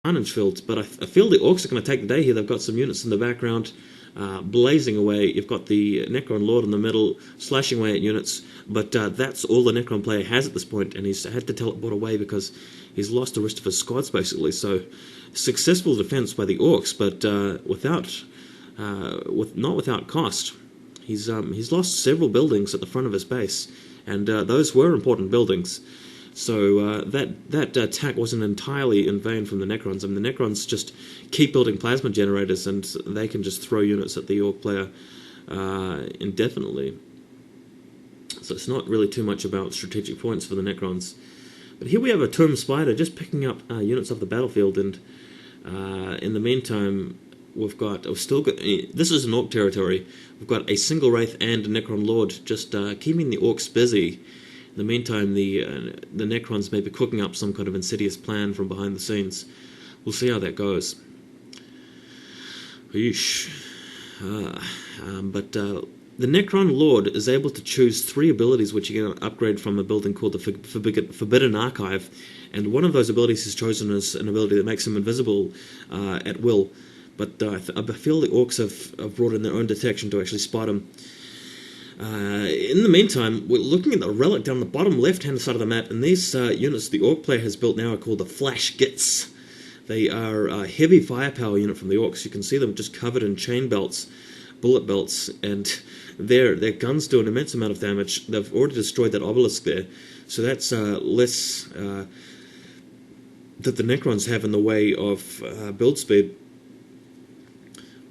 carnage filled, but I feel the Orks are going to take the day here. They've got some units in the background blazing away. You've got the Necron Lord in the middle slashing away at units, but that's all the Necron player has at this point, and he's had to teleport away because he's lost the rest of his squads basically. So successful defense by the Orks, but not without cost. He's lost several buildings at the front of his base, and those were important buildings. So that attack wasn't entirely in vain from the Necrons. I mean, the Necrons just keep building plasma generators, and they can just throw units at the Ork player indefinitely. So it's not really too much about strategic points for the Necrons. But here we have a Tomb Spider just picking up units off the battlefield, and in the meantime, we've still got. This is an Ork territory. We've got a single Wraith and a Necron Lord just keeping the Orks busy. In the meantime, the Necrons may be cooking up some kind of insidious plan from behind the scenes. We'll see how that goes. Yeesh. But the Necron Lord is able to choose 3 abilities which you can upgrade from a building called the Forbidden Archive, and one of those abilities he's chosen as an ability that makes him invisible at will. But I feel the Orks have brought in their own detection to actually spot him. In the meantime, we're looking at the relic down the bottom left-hand side of the map, and these units the Ork player has built now are called the Flash Gits. They are a heavy firepower unit from the Orks. You can see them just covered in chain belts, bullet belts, and their guns do an immense amount of damage. They've already destroyed that obelisk there, so that's less that the Necrons have in the way of build speed.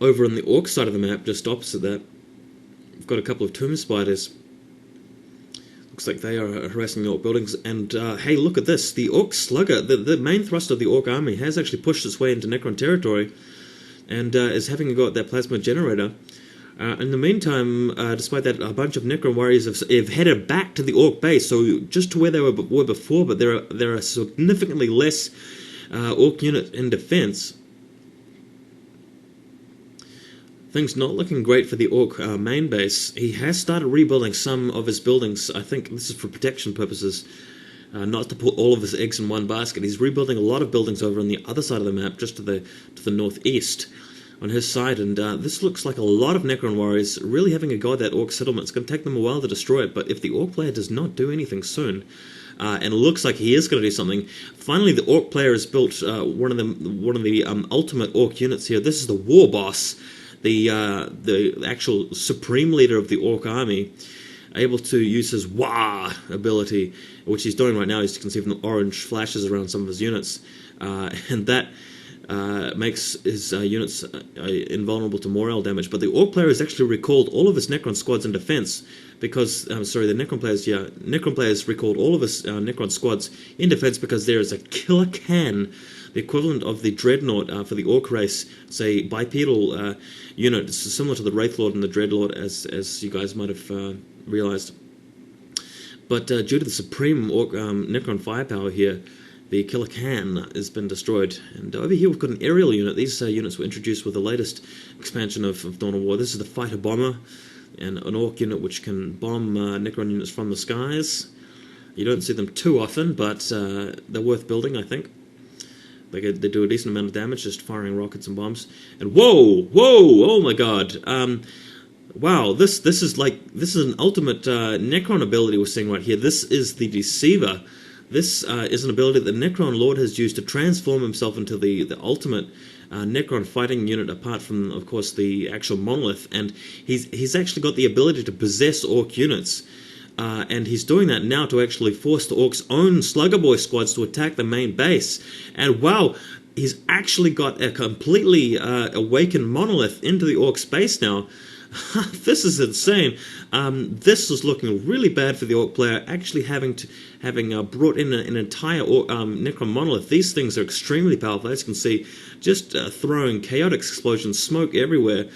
Over on the Ork side of the map, just opposite that, we've got a couple of Tomb Spiders. Looks like they are harassing the Ork buildings. And hey, look at this. The Ork Slugger, the main thrust of the Ork army, has actually pushed its way into Necron territory and is having a go at that plasma generator. In the meantime, despite that, a bunch of Necron warriors have headed back to the Ork base, so just to where they were before, but there are significantly less Ork units in defense. Things not looking great for the Ork main base. He has started rebuilding some of his buildings. I think this is for protection purposes, not to put all of his eggs in one basket. He's rebuilding a lot of buildings over on the other side of the map, just to the northeast on his side, and this looks like a lot of Necron warriors really having a go at that Ork settlement. It's going to take them a while to destroy it, but if the Ork player does not do anything soon, and it looks like he is going to do something, finally the Ork player has built one of the ultimate Ork units here. This is the War Boss, the actual supreme leader of the Ork army, able to use his Wah ability, which he's doing right now, as you can see from the orange flashes around some of his units, and that makes his units invulnerable to morale damage. But the Ork player has actually recalled all of his Necron squads in defense, because the Necron players recalled all of his Necron squads in defense because there is a killer can, the equivalent of the Dreadnought for the Ork race. It's a bipedal unit. It's similar to the Wraithlord and the Dreadlord, as you guys might have realized. But due to the supreme Ork Necron firepower here, the Killer Can has been destroyed. And over here we've got an aerial unit. These units were introduced with the latest expansion of Dawn of War. This is the Fighter Bomber, and an Ork unit which can bomb Necron units from the skies. You don't see them too often, but they're worth building, I think. They do a decent amount of damage, just firing rockets and bombs. And whoa, oh my god. Wow, this is an ultimate Necron ability we're seeing right here. This is the Deceiver. This is an ability that the Necron Lord has used to transform himself into the ultimate Necron fighting unit, apart from, of course, the actual monolith. And he's actually got the ability to possess Ork units. And he's doing that now to actually force the Orks' own Slugger Boy squads to attack the main base. And wow, he's actually got a completely awakened monolith into the Ork space now. This is insane. This is looking really bad for the Ork player, actually having brought in an entire Necron monolith. These things are extremely powerful, as you can see, just throwing chaotic explosions, smoke everywhere.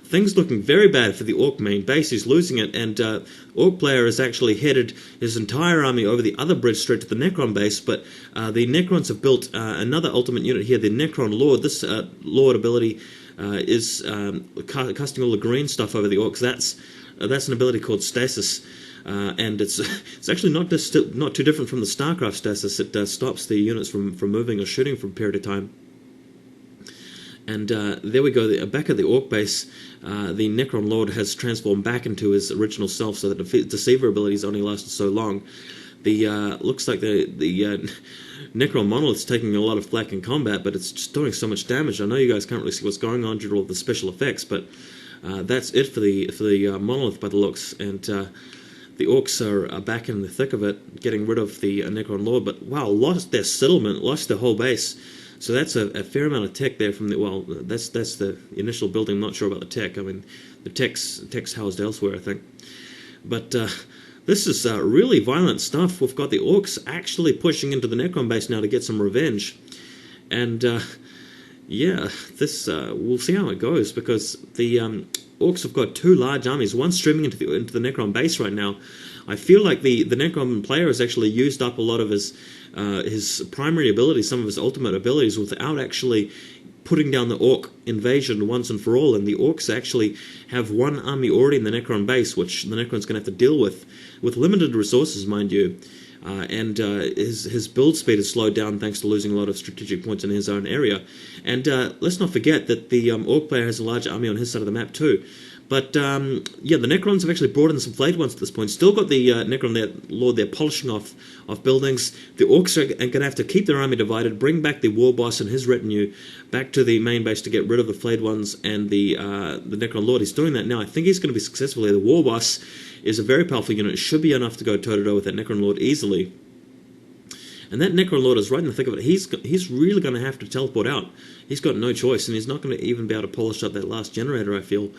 Things looking very bad for the Ork main base. He's losing it, and Ork player has actually headed his entire army over the other bridge straight to the Necron base, but the Necrons have built another ultimate unit here, the Necron Lord. This Lord ability is casting all the green stuff over the Orks. That's an ability called Stasis, and it's actually not too different from the StarCraft Stasis. It stops the units from moving or shooting for a period of time. And there we go, back at the Ork base, the Necron Lord has transformed back into his original self, so that the Deceiver abilities only lasted so long. The looks like the Necron Monolith's taking a lot of flack in combat, but it's just doing so much damage. I know you guys can't really see what's going on due to all the special effects, but that's it for the Monolith by the looks, and the Orks are back in the thick of it, getting rid of the Necron Lord, but wow, lost their settlement, lost their whole base. So that's a fair amount of tech there from the, well, that's the initial building. I'm not sure about the tech. I mean, the tech's housed elsewhere, I think. But this is really violent stuff. We've got the Orks actually pushing into the Necron base now to get some revenge. And yeah, this we'll see how it goes, because the Orks have got two large armies, one streaming into the Necron base right now. I feel like the Necron player has actually used up a lot of his primary abilities, some of his ultimate abilities, without actually putting down the Ork invasion once and for all. And the Orks actually have one army already in the Necron base, which the Necron's going to have to deal with limited resources, mind you. And his build speed is slowed down thanks to losing a lot of strategic points in his own area. And let's not forget that the Ork player has a large army on his side of the map too. But yeah, the Necrons have actually brought in some flayed ones at this point. Still got the Necron Lord there polishing off buildings. The Orks are going to have to keep their army divided, bring back the War Boss and his retinue back to the main base to get rid of the flayed ones and the Necron Lord. He's doing that now. I think he's going to be successful here. The War Boss is a very powerful unit. It should be enough to go toe-to-toe with that Necron Lord easily. And that Necron Lord is right in the thick of it. He's really going to have to teleport out. He's got no choice, and he's not going to even be able to polish up that last generator, I feel.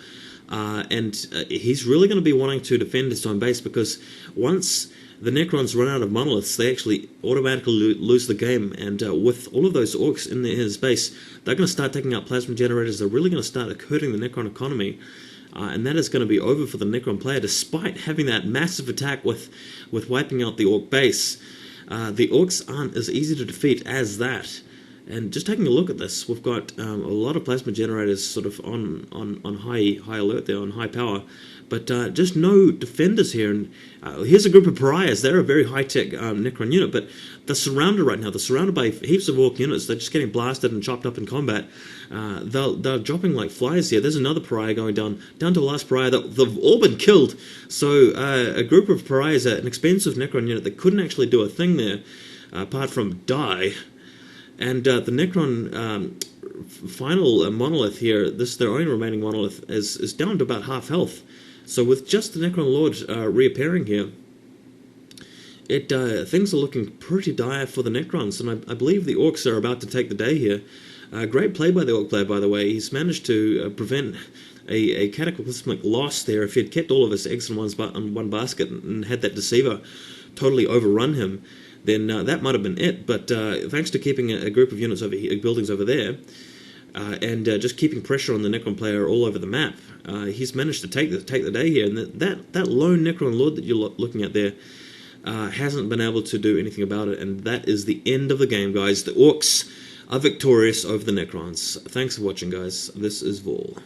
And he's really going to be wanting to defend his own base, because once the Necrons run out of monoliths, they actually automatically lose the game. And with all of those Orks in his base, they're going to start taking out plasma generators. They're really going to start hurting the Necron economy. And that is going to be over for the Necron player, despite having that massive attack with wiping out the Ork base. The Orks aren't as easy to defeat as that. And just taking a look at this, we've got a lot of plasma generators sort of on high alert there, on high power, but just no defenders here. And here's a group of pariahs. They're a very high-tech Necron unit, but they're surrounded right now. They're surrounded by heaps of Ork units. They're just getting blasted and chopped up in combat. They're dropping like flies here. There's another pariah going down to the last pariah. They've all been killed. So a group of pariahs, an expensive Necron unit that couldn't actually do a thing there, apart from die. And the Necron final monolith here, their only remaining monolith, is down to about half health. So with just the Necron Lord reappearing here, things are looking pretty dire for the Necrons, and I believe the Orks are about to take the day here. Great play by the Ork player, by the way. He's managed to prevent a cataclysmic loss there. If he had kept all of his eggs in one basket and had that Deceiver totally overrun him, then that might have been it. But thanks to keeping a group of units over here, buildings over there, and just keeping pressure on the Necron player all over the map, he's managed to take the day here. And that lone Necron Lord that you're looking at there hasn't been able to do anything about it, and that is the end of the game, guys. The Orks are victorious over the Necrons. Thanks for watching, guys. This is Vol.